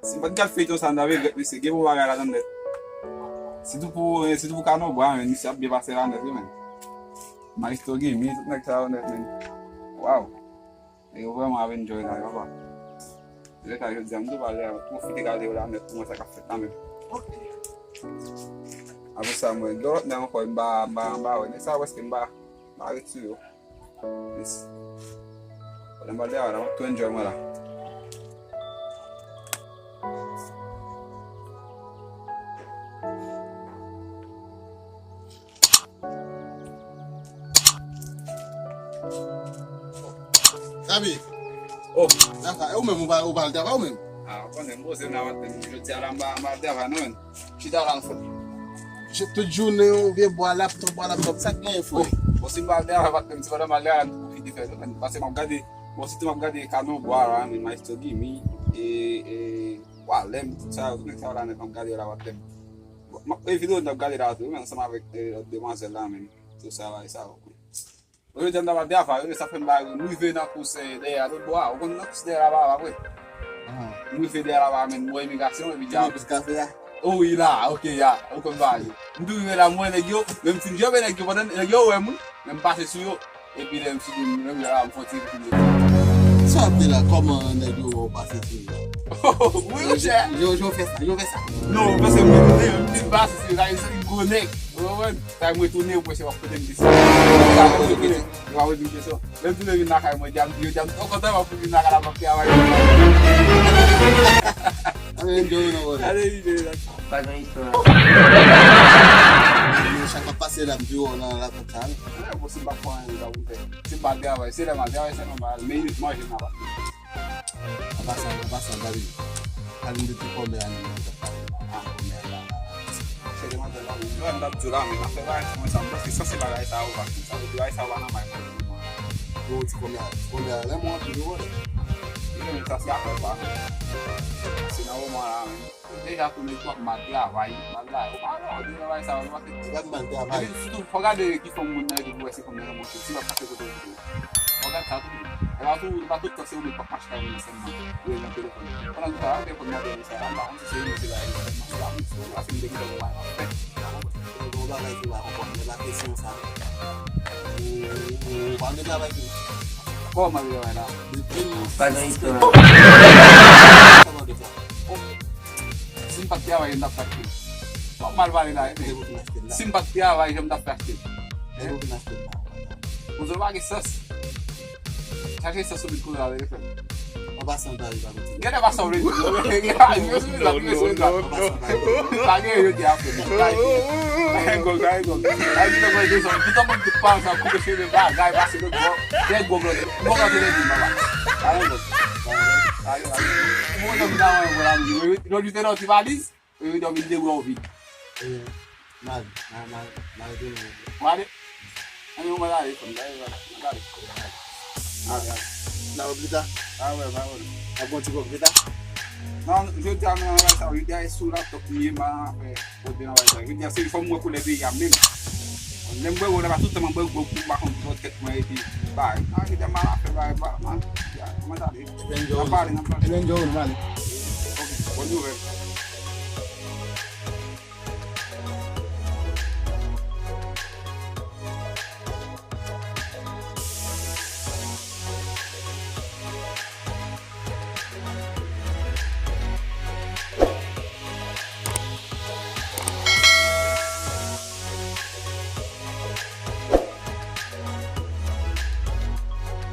Se pode ter feito essa nave, esse game vai ganhar lá. Se tu for canal bom, nem sabe vai ser lá, né, mano? Mas tô game, tudo naquela, né, mano? Uau! Eu vou amar enjoy lá, ó. Ele tá dizendo do valeu, tu fica ligado lá, né, com essa café também. A você mãe, do não foi ba, né, sabe que ba isso. Isso. Lembra de agora, tu enjoy lá. Sabe? Oh, Eu mesmo o balde vai mesmo. Quando eu você não vai ter que tirar a deva não. Tira lá no Tu june vem boa laptop ça quem foi. Você vai dar vai ter que tirar malhar que diferente. Você vai gade, você tem uma gade cano boa, mas tu de mim e lem, sabe, não é lá né, com gade lá tem. Mas evidente da gade lá, tu não sabe de mais lá, men. Tu sabe. Eu já andava de avião, eu estava falando, não veio na coisa ideia do boa, eu não considerava lá, não veio lá, men, boa imigração, eu já. Oh, ila, ok, ya, eu convalho. Não veio lá, moe negio, mesmo se eu venho aqui, eu mesmo passe suyo, e puis eu fico não lá, um pouquinho de. Só pela como negio passe suyo. Oui, já. Eu fais ça. Não, você me tem passe suyo, aí você connect. Tá muito nem você vai poder dizer. Eu vou dizer isso. Eu tô levando na cara, mas já eu contava para vir na cara para que a vai. Enjoy no worry. Faz isso. Eu já passei lá viu na total. Você vai com ainda um se bater vai ser mais vai ser normal, meio mais nada. Abassa David. Além de tu comer Seria mais legal. Eu andar de lá, mas na feira começar a fazer só se vai essa uva, sabe? Tu vai salvar na mais. vou te comer é muito viu. Ele tá se apertar. Senão eu morar, deixa comigo com matar vai lá. Eu vai salvar, vai ter. Vai manter vai. Se tu fogar de que foi muito de boa se comer muito, se vai fazer tudo. Fogar tá tudo. Eu acho que tu ser o papai está aí semana. Eu não quero fazer. Quando tá, depois não deu certo, não sei se vai mas assim de que eu vai. Eu vou lá vai lá, lá que sim sabe. O quando ele vai aqui. Como ele vai lá? Faz isso. Simpatia vai andar perto. Mal vale lá. Simpatia vai andar perto. Os outros sas. Sabe se subir com ela ele. Abassa David vai. Quer passar o ritmo? Paguei eu já. Go. Aí tu vai dizer, tu tá muito pausa, como você vai, vai se do gol. Tem gol. Gol da dele, baba. Aí. Vou dar uma moral. Não diz não se valiz. Eu já me deu o ouvido. Nada. Vale? Aí eu vou lá aí, Não, obrigado. vai. É bom te obrigado. Não, eu já não vai sair, já é sura toque mas poder não vai sair. Eu já sei como eu levar já mesmo. Lembra eu levar tudo também banco para com todo que com ele. Vai, aí já mala vai, mas já, mas ali. Ele enjoy, vale. Ok, quando eu ver.